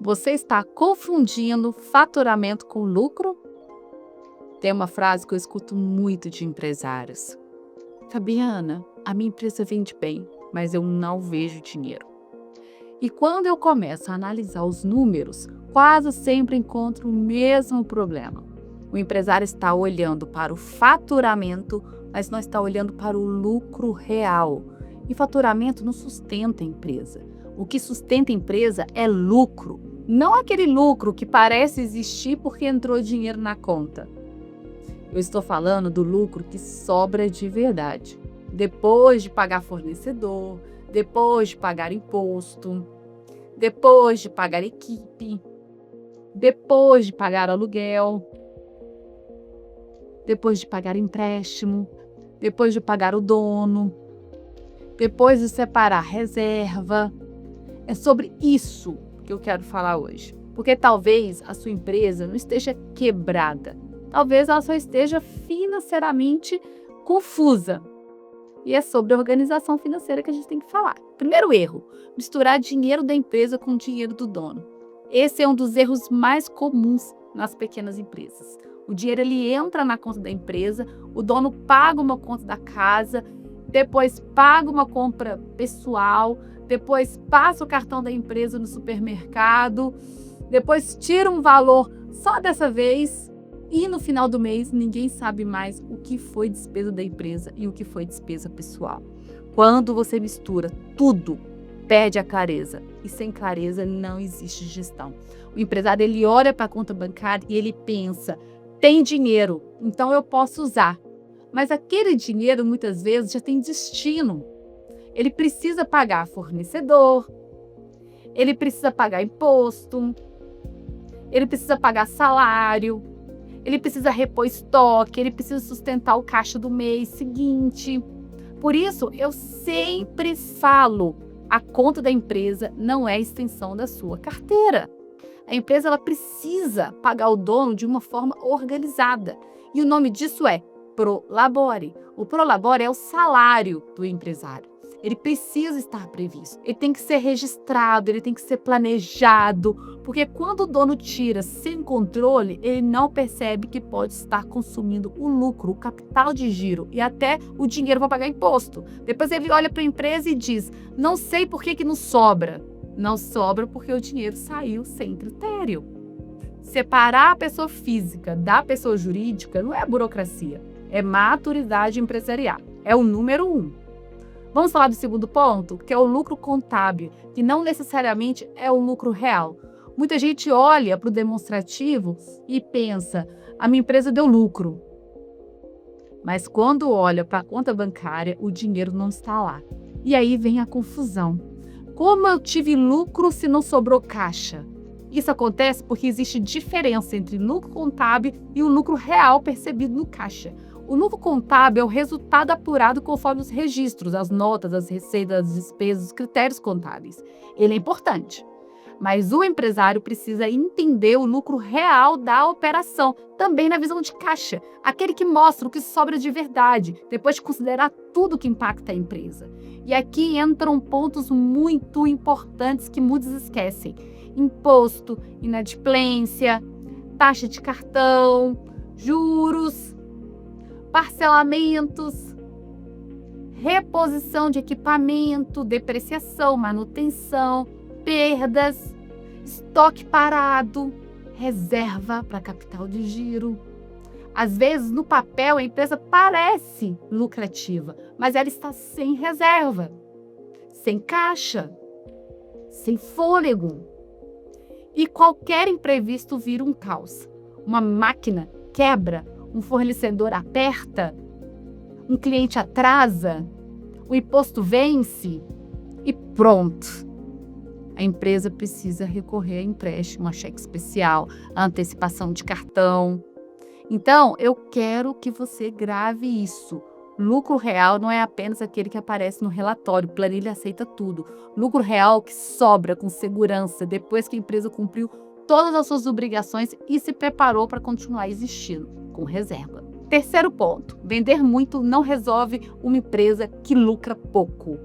Você está confundindo faturamento com lucro? Tem uma frase que eu escuto muito de empresários. Fabiana, a minha empresa vende bem, mas eu não vejo dinheiro. E quando eu começo a analisar os números, quase sempre encontro o mesmo problema. O empresário está olhando para o faturamento, mas não está olhando para o lucro real. E faturamento não sustenta a empresa. O que sustenta a empresa é lucro. Não aquele lucro que parece existir porque entrou dinheiro na conta. Eu estou falando do lucro que sobra de verdade. Depois de pagar fornecedor, depois de pagar imposto, depois de pagar equipe, depois de pagar aluguel, depois de pagar empréstimo, depois de pagar o dono, depois de separar reserva. É sobre isso que eu quero falar hoje. Porque talvez a sua empresa não esteja quebrada. Talvez ela só esteja financeiramente confusa. E é sobre a organização financeira que a gente tem que falar. Primeiro erro, misturar dinheiro da empresa com o dinheiro do dono. Esse é um dos erros mais comuns nas pequenas empresas. O dinheiro ele entra na conta da empresa, o dono paga uma conta da casa, depois paga uma compra pessoal, depois passa o cartão da empresa no supermercado, depois tira um valor só dessa vez e no final do mês ninguém sabe mais o que foi despesa da empresa e o que foi despesa pessoal. Quando você mistura tudo, perde a clareza e sem clareza não existe gestão. O empresário ele olha para a conta bancária e ele pensa, tem dinheiro, então eu posso usar. Mas aquele dinheiro muitas vezes já tem destino. Ele precisa pagar fornecedor, ele precisa pagar imposto, ele precisa pagar salário, ele precisa repor estoque, ele precisa sustentar o caixa do mês seguinte. Por isso, eu sempre falo, a conta da empresa não é extensão da sua carteira. A empresa ela precisa pagar o dono de uma forma organizada. E o nome disso é Prolabore. O Prolabore é o salário do empresário. Ele precisa estar previsto, ele tem que ser registrado, ele tem que ser planejado, porque quando o dono tira sem controle, ele não percebe que pode estar consumindo o lucro, o capital de giro e até o dinheiro para pagar imposto. Depois ele olha para a empresa e diz, não sei por que não sobra. Não sobra porque o dinheiro saiu sem critério. Separar a pessoa física da pessoa jurídica não é burocracia, é maturidade empresarial, é o número 1. Vamos falar do segundo ponto, que é o lucro contábil, que não necessariamente é o lucro real. Muita gente olha para o demonstrativo e pensa, a minha empresa deu lucro. Mas quando olha para a conta bancária, o dinheiro não está lá. E aí vem a confusão. Como eu tive lucro se não sobrou caixa? Isso acontece porque existe diferença entre lucro contábil e o lucro real percebido no caixa. O lucro contábil é o resultado apurado conforme os registros, as notas, as receitas, as despesas, os critérios contábeis. Ele é importante, mas o empresário precisa entender o lucro real da operação, também na visão de caixa, aquele que mostra o que sobra de verdade, depois de considerar tudo que impacta a empresa. E aqui entram pontos muito importantes que muitos esquecem. Imposto, inadimplência, taxa de cartão, juros, parcelamentos, reposição de equipamento, depreciação, manutenção, perdas, estoque parado, reserva para capital de giro. Às vezes, no papel, a empresa parece lucrativa, mas ela está sem reserva, sem caixa, sem fôlego. E qualquer imprevisto vira um caos. Uma máquina quebra, um fornecedor aperta, um cliente atrasa, o imposto vence e pronto. A empresa precisa recorrer a empréstimo, a cheque especial, a antecipação de cartão. Então, eu quero que você grave isso. Lucro real não é apenas aquele que aparece no relatório, planilha aceita tudo. Lucro real que sobra com segurança depois que a empresa cumpriu todas as suas obrigações e se preparou para continuar existindo, com reserva. Terceiro ponto, vender muito não resolve uma empresa que lucra pouco.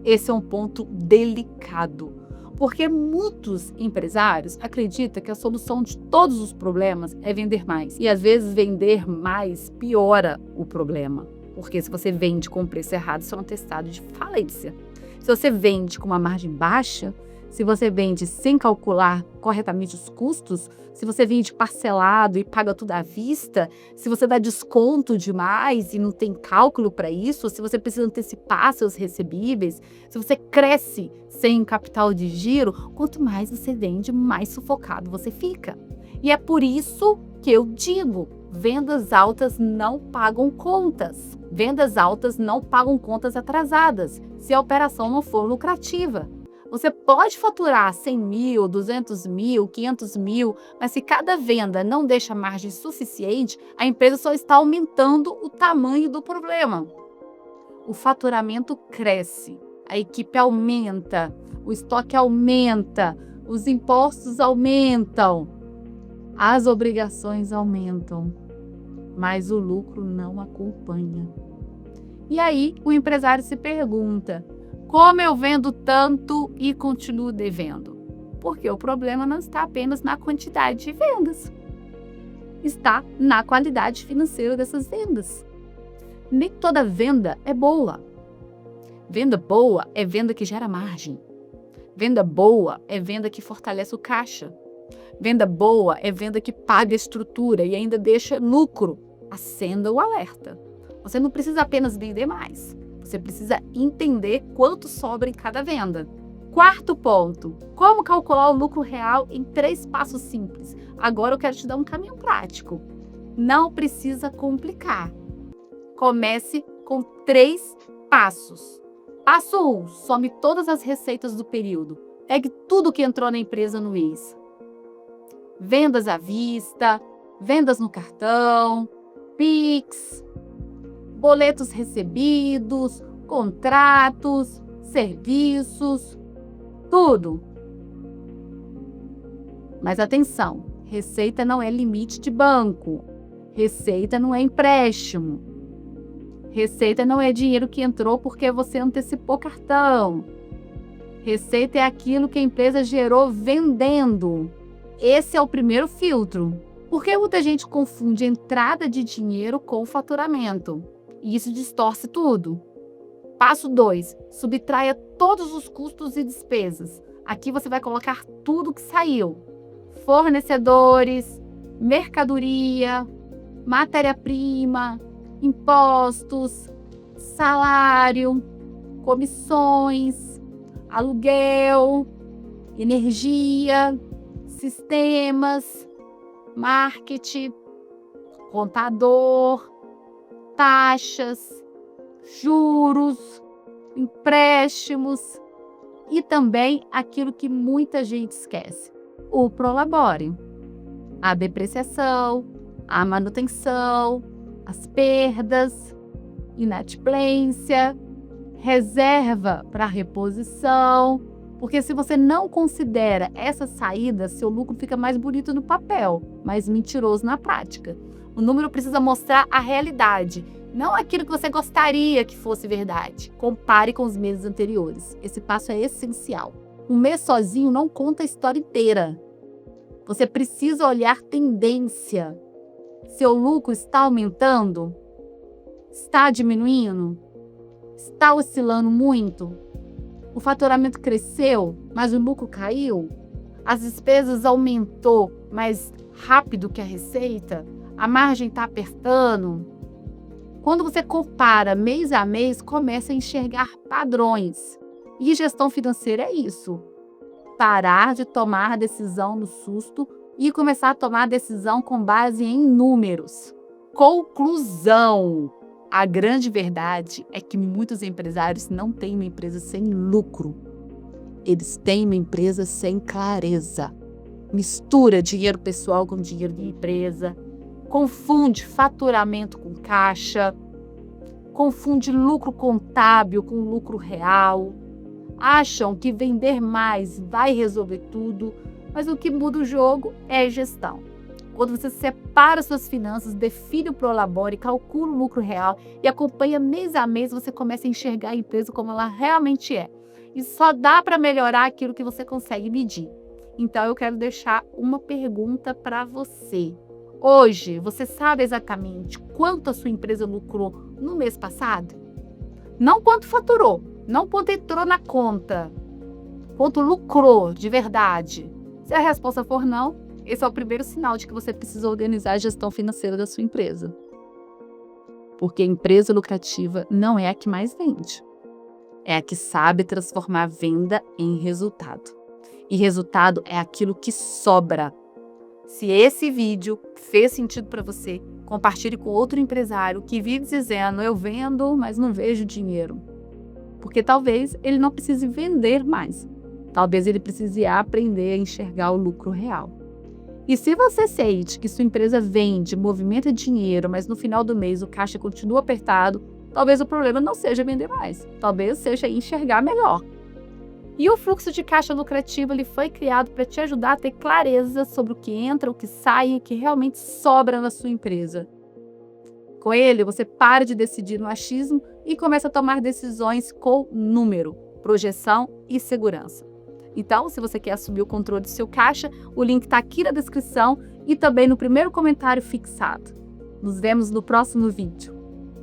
Esse é um ponto delicado. Porque muitos empresários acreditam que a solução de todos os problemas é vender mais. E às vezes vender mais piora o problema. Porque se você vende com o preço errado, isso é um atestado de falência. Se você vende com uma margem baixa, se você vende sem calcular corretamente os custos, se você vende parcelado e paga tudo à vista, se você dá desconto demais e não tem cálculo para isso, se você precisa antecipar seus recebíveis, se você cresce sem capital de giro, quanto mais você vende, mais sufocado você fica. E é por isso que eu digo, vendas altas não pagam contas. Vendas altas não pagam contas atrasadas, se a operação não for lucrativa. Você pode faturar 100 mil, 200 mil, 500 mil, mas se cada venda não deixa margem suficiente, a empresa só está aumentando o tamanho do problema. O faturamento cresce, a equipe aumenta, o estoque aumenta, os impostos aumentam, as obrigações aumentam, mas o lucro não acompanha. E aí o empresário se pergunta: como eu vendo tanto e continuo devendo? Porque o problema não está apenas na quantidade de vendas. Está na qualidade financeira dessas vendas. Nem toda venda é boa. Venda boa é venda que gera margem. Venda boa é venda que fortalece o caixa. Venda boa é venda que paga a estrutura e ainda deixa lucro. Acenda o alerta. Você não precisa apenas vender mais. Você precisa entender quanto sobra em cada venda. Quarto ponto, como calcular o lucro real em 3 passos simples. Agora eu quero te dar um caminho prático. Não precisa complicar. Comece com 3 passos. Passo 1, some todas as receitas do período. Pegue tudo que entrou na empresa no mês. Vendas à vista, vendas no cartão, Pix, boletos recebidos, contratos, serviços, tudo. Mas atenção, receita não é limite de banco. Receita não é empréstimo. Receita não é dinheiro que entrou porque você antecipou cartão. Receita é aquilo que a empresa gerou vendendo. Esse é o primeiro filtro. Porque muita gente confunde entrada de dinheiro com faturamento. E isso distorce tudo. Passo 2. Subtraia todos os custos e despesas. Aqui você vai colocar tudo que saiu. Fornecedores, mercadoria, matéria-prima, impostos, salário, comissões, aluguel, energia, sistemas, marketing, contador, taxas, juros, empréstimos e também aquilo que muita gente esquece: o prolabore, a depreciação, a manutenção, as perdas, inadimplência, reserva para reposição. Porque se você não considera essa saída, seu lucro fica mais bonito no papel, mas mentiroso na prática. O número precisa mostrar a realidade, não aquilo que você gostaria que fosse verdade. Compare com os meses anteriores. Esse passo é essencial. Um mês sozinho não conta a história inteira. Você precisa olhar tendência. Seu lucro está aumentando? Está diminuindo? Está oscilando muito? O faturamento cresceu, mas o lucro caiu? As despesas aumentou mais rápido que a receita? A margem está apertando? Quando você compara mês a mês, começa a enxergar padrões. E gestão financeira é isso. Parar de tomar decisão no susto e começar a tomar decisão com base em números. Conclusão. A grande verdade é que muitos empresários não têm uma empresa sem lucro. Eles têm uma empresa sem clareza. Mistura dinheiro pessoal com dinheiro de empresa. Confunde faturamento com caixa. Confunde lucro contábil com lucro real. Acham que vender mais vai resolver tudo, mas o que muda o jogo é a gestão. Quando você separa suas finanças, define o prolabore, calcula o lucro real e acompanha mês a mês, você começa a enxergar a empresa como ela realmente é. e só dá para melhorar aquilo que você consegue medir. Então, eu quero deixar uma pergunta para você. Hoje, você sabe exatamente quanto a sua empresa lucrou no mês passado? Não quanto faturou, não quanto entrou na conta, quanto lucrou de verdade. Se a resposta for não, esse é o primeiro sinal de que você precisa organizar a gestão financeira da sua empresa. Porque a empresa lucrativa não é a que mais vende. É a que sabe transformar a venda em resultado. E resultado é aquilo que sobra. Se esse vídeo fez sentido para você, compartilhe com outro empresário que vive dizendo: eu vendo, mas não vejo dinheiro. Porque talvez ele não precise vender mais. Talvez ele precise aprender a enxergar o lucro real. E se você sente que sua empresa vende, movimenta dinheiro, mas no final do mês o caixa continua apertado, talvez o problema não seja vender mais. Talvez seja enxergar melhor. E o fluxo de caixa lucrativo ele foi criado para te ajudar a ter clareza sobre o que entra, o que sai e o que realmente sobra na sua empresa. Com ele, você para de decidir no achismo e começa a tomar decisões com número, projeção e segurança. Então, se você quer assumir o controle do seu caixa, o link está aqui na descrição e também no primeiro comentário fixado. Nos vemos no próximo vídeo.